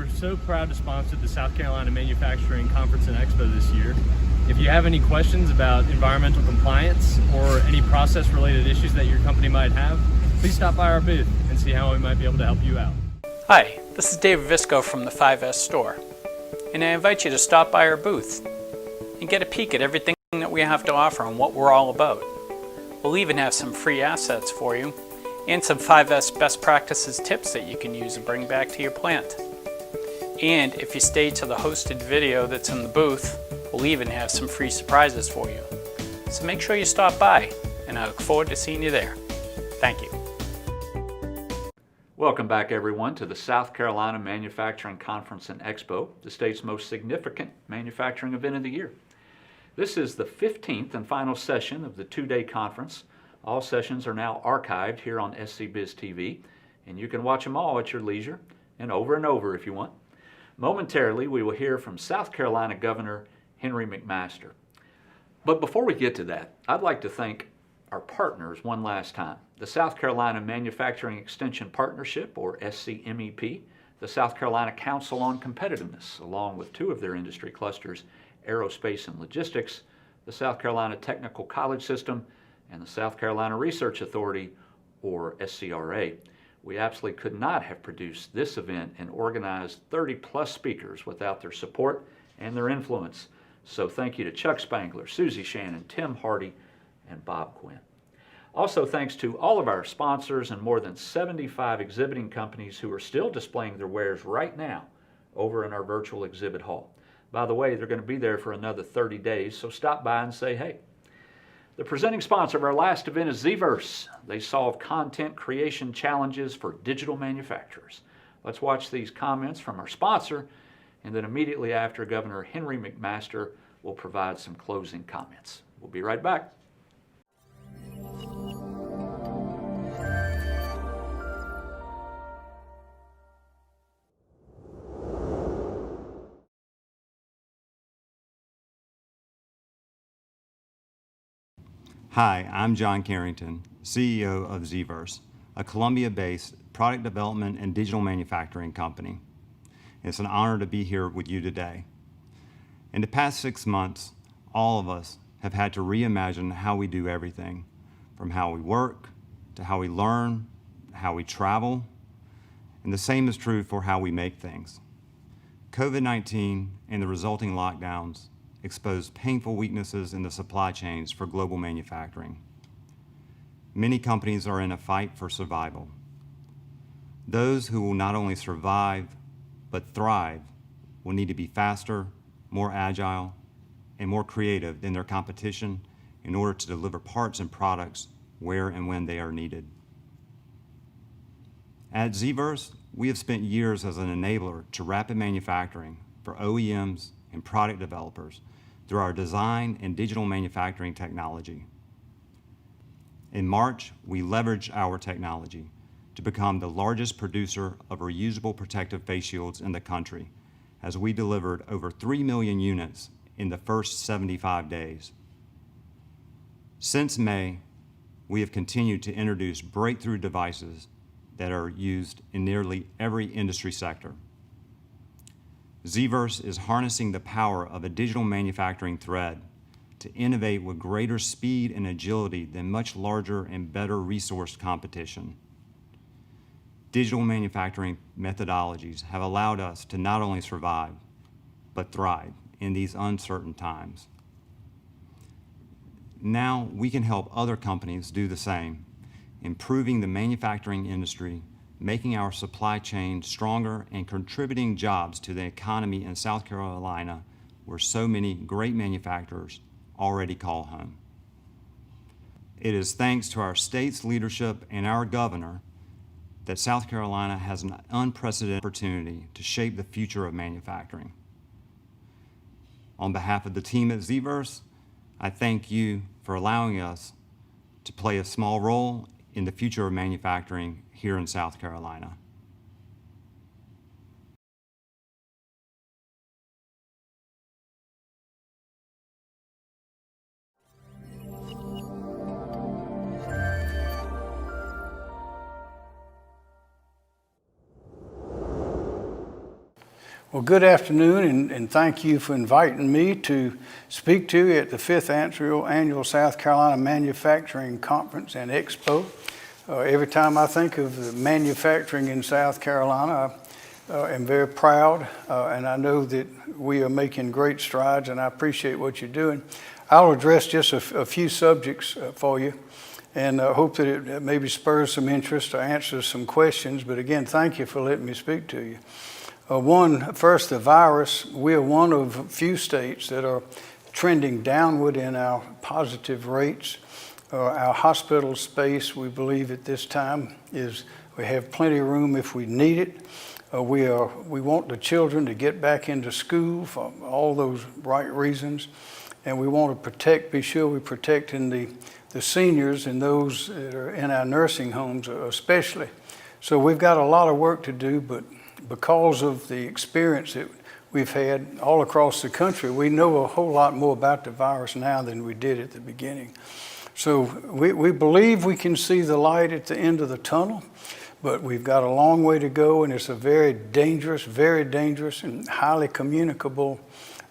We're so proud to sponsor the South Carolina Manufacturing Conference and Expo this year. If you have any questions about environmental compliance or any process-related issues that your company might have, please stop by our booth and see how we might be able to help you out. Hi, this is Dave Visco from the 5S store, and I invite you to stop by our booth and get a peek at everything that we have to offer and what we're all about. We'll even have some free assets for you and some 5S best practices tips that you can use and bring back to your plant. And if you stay to the hosted video that's in the booth, we'll even have some free surprises for you. So make sure you stop by, and I look forward to seeing you there. Thank you. Welcome back, everyone, to the South Carolina Manufacturing Conference and Expo, the state's most significant manufacturing event of the year. This is the 15th and final session of the two-day conference. All sessions are now archived here on SCBiz TV, and you can watch them all at your leisure and over if you want. Momentarily, we will hear from South Carolina Governor Henry McMaster. But before we get to that, I'd like to thank our partners one last time. The South Carolina Manufacturing Extension Partnership, or SCMEP, the South Carolina Council on Competitiveness, along with two of their industry clusters, Aerospace and Logistics, the South Carolina Technical College System, and the South Carolina Research Authority, or SCRA. We absolutely could not have produced this event and organized 30-plus speakers without their support and their influence. So thank you to Chuck Spangler, Susie Shannon, Tim Hardy, and Bob Quinn. Also thanks to all of our sponsors and more than 75 exhibiting companies who are still displaying their wares right now over in our virtual exhibit hall. By the way, they're going to be there for another 30 days, so stop by and say hey. The presenting sponsor of our last event is Zverse. They solve content creation challenges for digital manufacturers. Let's watch these comments from our sponsor, and then immediately after, Governor Henry McMaster will provide some closing comments. We'll be right back. Hi, I'm John Carrington, CEO of Zverse, a Columbia-based product development and digital manufacturing company. It's an honor to be here with you today. In the past 6 months, all of us have had to reimagine how we do everything, from how we work, to how we learn, how we travel, and the same is true for how we make things. COVID-19 and the resulting lockdowns exposed painful weaknesses in the supply chains for global manufacturing. Many companies are in a fight for survival. Those who will not only survive, but thrive will need to be faster, more agile, and more creative than their competition in order to deliver parts and products where and when they are needed. At Zverse, we have spent years as an enabler to rapid manufacturing for OEMs and product developers through our design and digital manufacturing technology. In March, we leveraged our technology to become the largest producer of reusable protective face shields in the country, as we delivered over 3 million units in the first 75 days. Since May, we have continued to introduce breakthrough devices that are used in nearly every industry sector. Zverse is harnessing the power of a digital manufacturing thread to innovate with greater speed and agility than much larger and better resourced competition. Digital manufacturing methodologies have allowed us to not only survive, but thrive in these uncertain times. Now we can help other companies do the same, improving the manufacturing industry, making our supply chain stronger, and contributing jobs to the economy in South Carolina, where so many great manufacturers already call home. It is thanks to our state's leadership and our governor that South Carolina has an unprecedented opportunity to shape the future of manufacturing. On behalf of the team at Zverse, I thank you for allowing us to play a small role in the future of manufacturing here in South Carolina. Well, good afternoon, and thank you for inviting me to speak to you at the 5th Annual South Carolina Manufacturing Conference and Expo. Every time I think of the manufacturing in South Carolina, I am very proud, and I know that we are making great strides, and I appreciate what you're doing. I'll address just a few subjects for you, and I hope that it maybe spurs some interest or answers some questions. But again, thank you for letting me speak to you. First, the virus. We are one of a few states that are trending downward in our positive rates. Our hospital space, we believe at this time, we have plenty of room if we need it. We want the children to get back into school for all those right reasons. And we want to be sure we're protecting the seniors and those that are in our nursing homes especially. So we've got a lot of work to do, but because of the experience that we've had all across the country, we know a whole lot more about the virus now than we did at the beginning. So we believe we can see the light at the end of the tunnel, but we've got a long way to go, and it's a very dangerous and highly communicable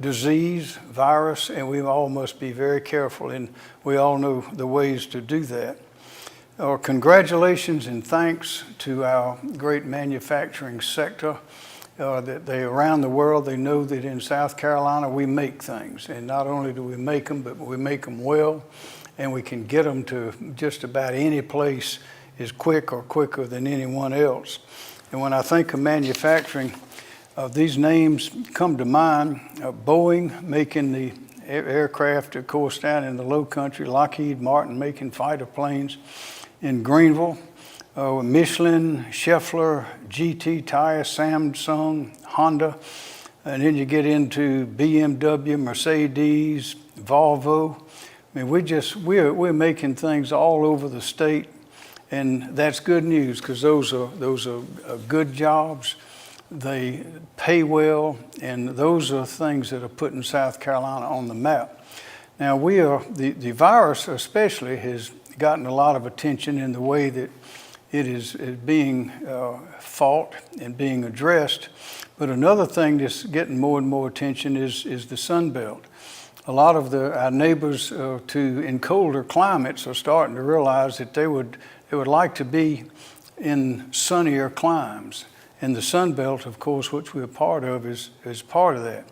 disease, virus, and we all must be very careful, and we all know the ways to do that. Congratulations and thanks to our great manufacturing sector. That around the world, they know that in South Carolina we make things, and not only do we make them, but we make them well, and we can get them to just about any place as quicker than anyone else. And when I think of manufacturing, these names come to mind. Boeing making the aircraft, of course, down in the low country. Lockheed Martin making fighter planes in Greenville. Michelin, Schaeffler, GT Tire, Samsung, Honda. And then you get into BMW, Mercedes, Volvo. I mean, we're making things all over the state, and that's good news because those are good jobs. They pay well, and those are things that are putting South Carolina on the map. Now the virus especially has gotten a lot of attention in the way that it is being fought and being addressed. But another thing that's getting more and more attention is the Sun Belt. A lot of our neighbors in colder climates are starting to realize that they would like to be in sunnier climes. And the Sun Belt, of course, which we're part of, is part of that.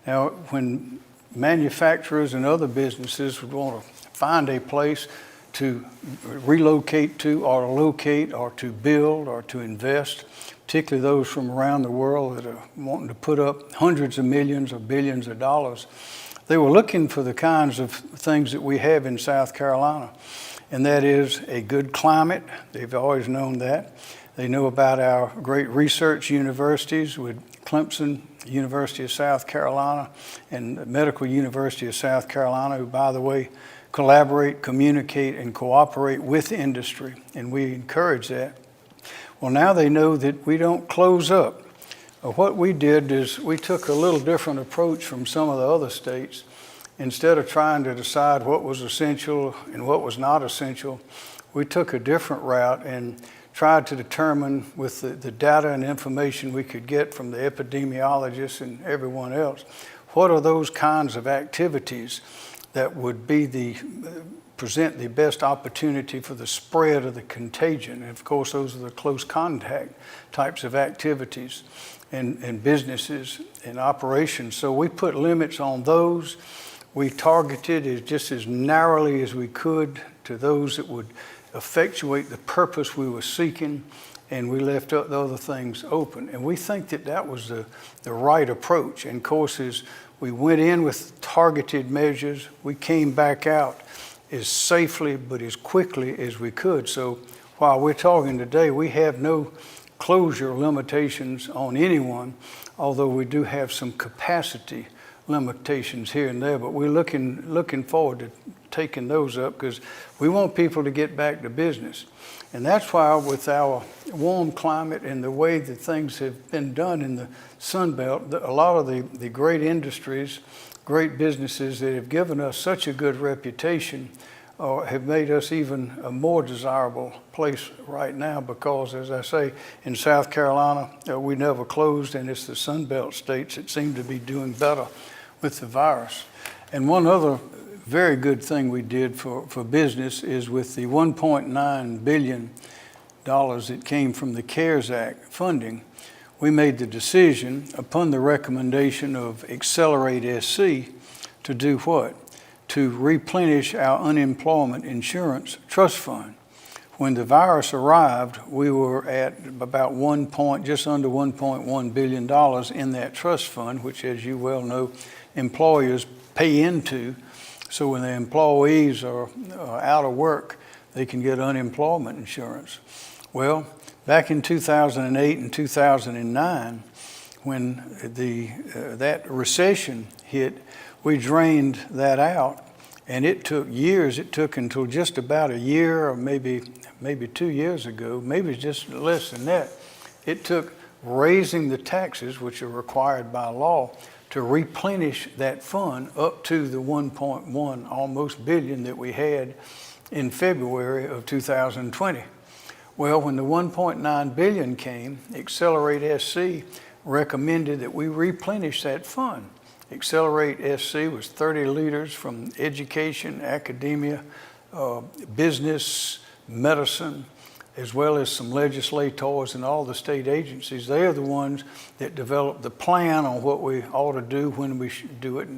Now, when manufacturers and other businesses would want to find a place to relocate to, or locate, or to build, or to invest, particularly those from around the world that are wanting to put up hundreds of millions or billions of dollars, they were looking for the kinds of things that we have in South Carolina. And that is a good climate. They've always known that. They know about our great research universities with Clemson, University of South Carolina, and the Medical University of South Carolina, who, by the way, collaborate, communicate, and cooperate with industry, and we encourage that. Well, now they know that we don't close up. What we did is we took a little different approach from some of the other states. Instead of trying to decide what was essential and what was not essential, we took a different route and tried to determine with the data and information we could get from the epidemiologists and everyone else, what are those kinds of activities that would present the best opportunity for the spread of the contagion. And of course, those are the close contact types of activities and businesses and operations. So we put limits on those. We targeted it just as narrowly as we could to those that would effectuate the purpose we were seeking, and we left the other things open. And we think that was the right approach. And of course, as we went in with targeted measures, we came back out as safely but as quickly as we could. So while we're talking today, we have no closure limitations on anyone, although we do have some capacity limitations here and there, but we're looking forward to taking those up because we want people to get back to business. And that's why with our warm climate and the way that things have been done in the Sun Belt, a lot of the great industries, great businesses that have given us such a good reputation have made us even a more desirable place right now because, as I say, in South Carolina, we never closed, and it's the Sun Belt states that seem to be doing better with the virus. And one other very good thing we did for business is with the $1.9 billion that came from the CARES Act funding, we made the decision upon the recommendation of Accelerate SC to do what? To replenish our unemployment insurance trust fund. When the virus arrived, we were at about just under $1.1 billion in that trust fund, which, as you well know, employers pay into. So when the employees are out of work, they can get unemployment insurance. Well, back in 2008 and 2009, when that recession hit, we drained that out, and it took years. It took until just about a year, or maybe 2 years ago, maybe just less than that. It took raising the taxes, which are required by law, to replenish that fund up to the 1.1 almost billion that we had in February of 2020. Well, when the 1.9 billion came, Accelerate SC recommended that we replenish that fund. Accelerate SC was 30 leaders from education, academia, business, medicine, as well as some legislators and all the state agencies. They are the ones that developed the plan on what we ought to do, when we should do it,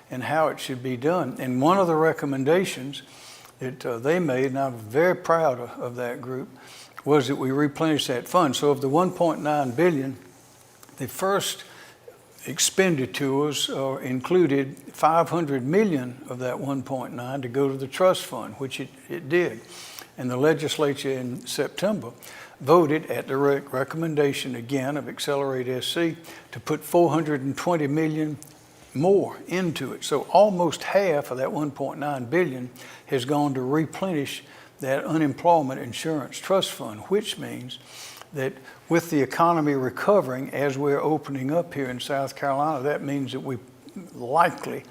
and how it should be done. And one of the recommendations that they made, and I'm very proud of that group, was that we replenish that fund. So of the 1.9 billion, the first expenditures included 500 million of that 1.9 to go to the trust fund, which it did. And the legislature in September voted at the recommendation again of Accelerate SC to put 420 million more into it. So almost half of that 1.9 billion has gone to replenish that unemployment insurance trust fund, which means that with the economy recovering as we're opening up here in South Carolina, that means that we likely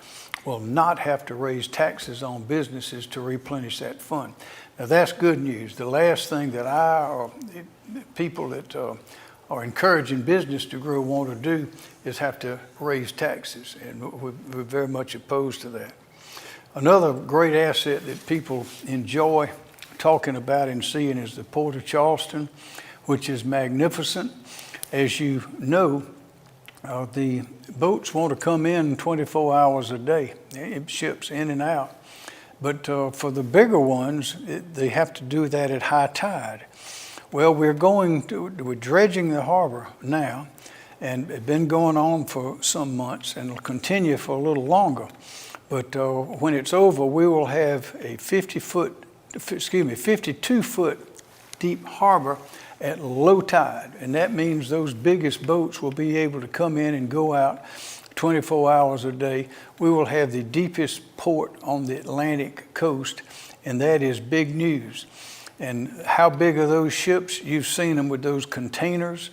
will not have to raise taxes on businesses to replenish that fund. Now that's good news. The last thing that or people that are encouraging business to grow want to do is have to raise taxes, and we're very much opposed to that. Another great asset that people enjoy talking about and seeing is the Port of Charleston, which is magnificent. As you know, the boats want to come in 24 hours a day, ships in and out. But for the bigger ones, they have to do that at high tide. Well, we're dredging the harbor now, and it's been going on for some months, and it'll continue for a little longer. But when it's over, we will have a 52-foot deep harbor at low tide, and that means those biggest boats will be able to come in and go out 24 hours a day. We will have the deepest port on the Atlantic coast, and that is big news. And how big are those ships? You've seen them with those containers.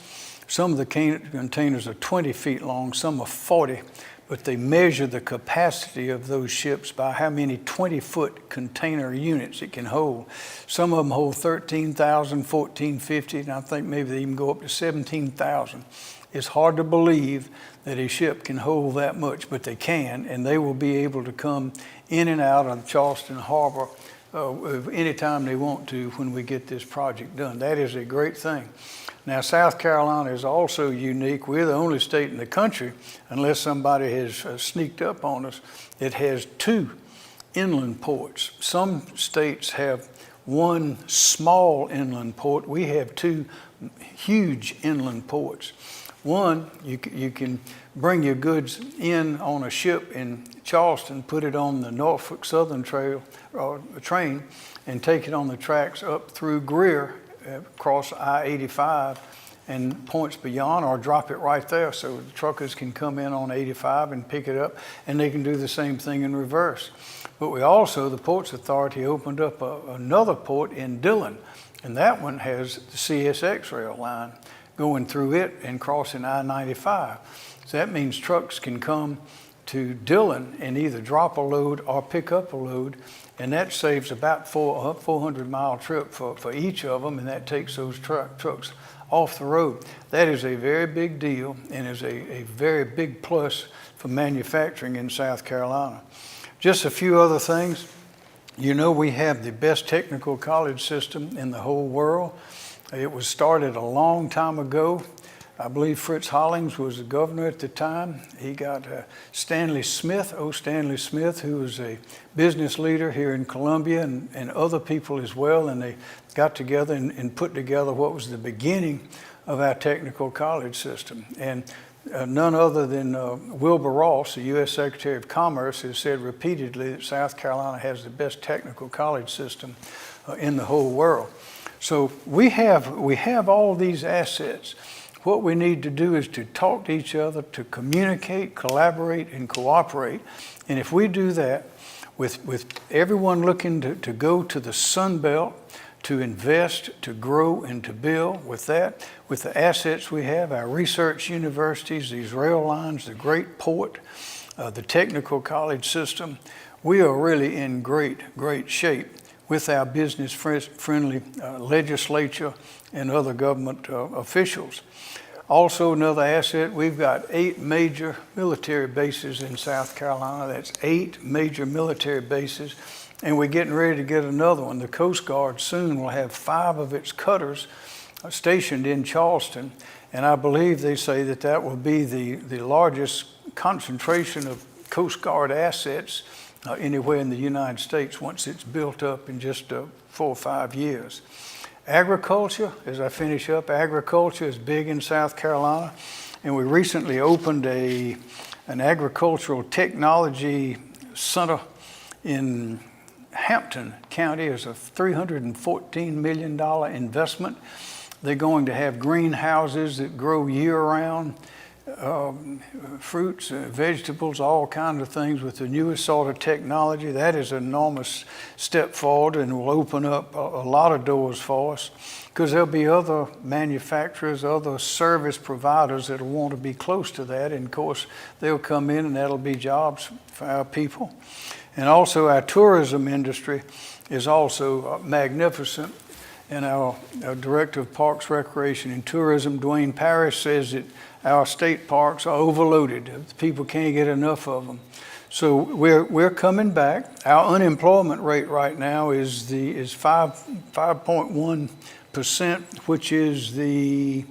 Some of the containers are 20 feet long, some are 40, but they measure the capacity of those ships by how many 20-foot container units it can hold. Some of them hold 13,000, 1,450, and I think maybe they even go up to 17,000. It's hard to believe that a ship can hold that much, but they can, and they will be able to come in and out of Charleston Harbor anytime they want to when we get this project done. That is a great thing. Now, South Carolina is also unique. We're the only state in the country, unless somebody has sneaked up on us, that has 2 inland ports. Some states have 1 small inland port. We have 2 huge inland ports. One, you can bring your goods in on a ship in Charleston, put it on the Norfolk Southern train, and take it on the tracks up through Greer, across I-85 and points beyond, or drop it right there so the truckers can come in on 85 and pick it up, and they can do the same thing in reverse. But we also, the Ports Authority opened up another port in Dillon, and that one has the CSX rail line going through it and crossing I-95. So that means trucks can come to Dillon and either drop a load or pick up a load, and that saves about 400-mile trip for each of them, and that takes those trucks off the road. That is a very big deal and is a very big plus for manufacturing in South Carolina. Just a few other things. You know, we have the best technical college system in the whole world. It was started a long time ago. I believe Fritz Hollings was the governor at the time. He got Stanley Smith, who was a business leader here in Columbia, and other people as well, and they got together and put together what was the beginning of our technical college system. And none other than Wilbur Ross, the U.S. Secretary of Commerce, has said repeatedly that South Carolina has the best technical college system in the whole world. So we have all these assets. What we need to do is to talk to each other, to communicate, collaborate, and cooperate. And if we do that, with everyone looking to go to the Sun Belt, to invest, to grow, and to build, with that, with the assets we have, our research universities, these rail lines, the great port, the technical college system, we are really in great shape with our business-friendly legislature and other government officials. Also, another asset, we've got 8 major military bases in South Carolina. That's 8 major military bases, and we're getting ready to get another one. The Coast Guard soon will have 5 of its cutters stationed in Charleston, and I believe they say that will be the largest concentration of Coast Guard assets anywhere in the United States once it's built up in just 4 or 5 years. Agriculture, as I finish up, agriculture is big in South Carolina, and we recently opened an agricultural technology center in Hampton County. It's a $314 million investment. They're going to have greenhouses that grow year-round, fruits, vegetables, all kinds of things with the newest sort of technology. That is an enormous step forward and will open up a lot of doors for us, because there'll be other manufacturers, other service providers that will want to be close to that, and of course they'll come in and that'll be jobs for our people. And also our tourism industry is also magnificent. And our Director of Parks, Recreation, and Tourism, Dwayne Parrish, says that our state parks are overloaded. People can't get enough of them. So we're coming back. Our unemployment rate right now is 5.1%, which is the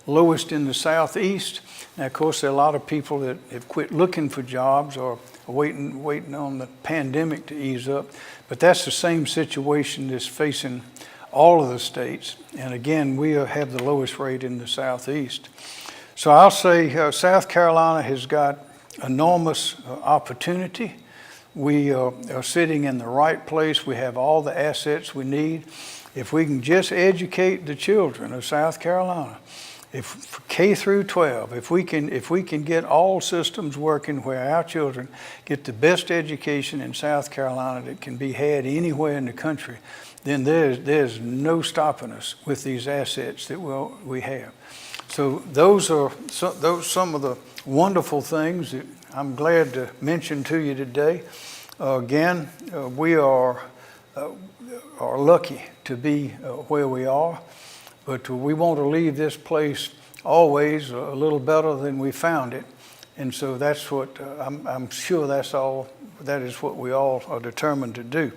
lowest in the Southeast. Now, of course, there are a lot of people that have quit looking for jobs or waiting on the pandemic to ease up. But that's the same situation that's facing all of the states. And again, we have the lowest rate in the Southeast. So I'll say South Carolina has got enormous opportunity. We are sitting in the right place. We have all the assets we need. If we can just educate the children of South Carolina, if K through 12, if we can get all systems working where our children get the best education in South Carolina that can be had anywhere in the country, then there's no stopping us with these assets that we have. So those are some of the wonderful things that I'm glad to mention to you today. Again, we are lucky to be where we are, but we want to leave this place always a little better than we found it. And so that's what I'm sure that is what we all are determined to do.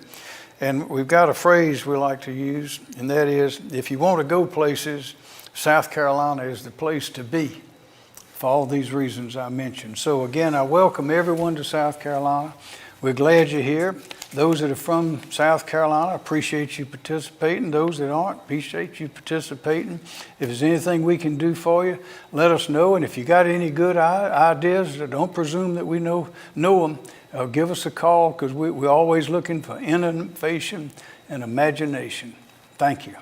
And we've got a phrase we like to use, and that is, if you want to go places, South Carolina is the place to be for all these reasons I mentioned. So again, I welcome everyone to South Carolina. We're glad you're here. Those that are from South Carolina, appreciate you participating. Those that aren't, appreciate you participating. If there's anything we can do for you, let us know. And if you got any good ideas, don't presume that we know them. Give us a call, because we're always looking for innovation and imagination. Thank you.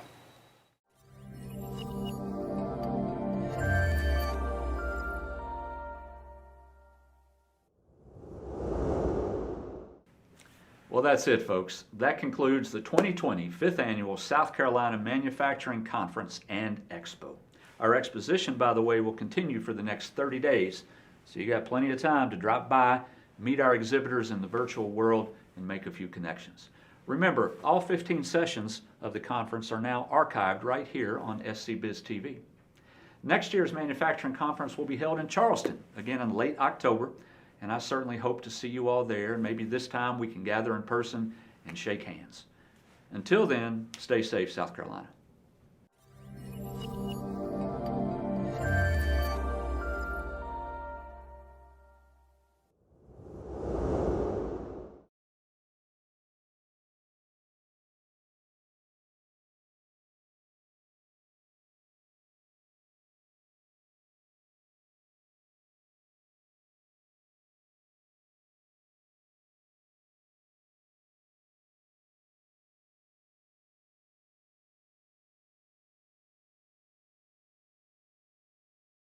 Well, that's it, folks. That concludes the 2020 5th Annual South Carolina Manufacturing Conference and Expo. Our exposition, by the way, will continue for the next 30 days, So you got plenty of time to drop by, meet our exhibitors in the virtual world, and make a few connections. Remember, all 15 sessions of the conference are now archived right here on SCBiz TV. Next year's manufacturing conference will be held in Charleston, again in late October, and I certainly hope to see you all there. Maybe this time we can gather in person and shake hands. Until then, stay safe, South Carolina.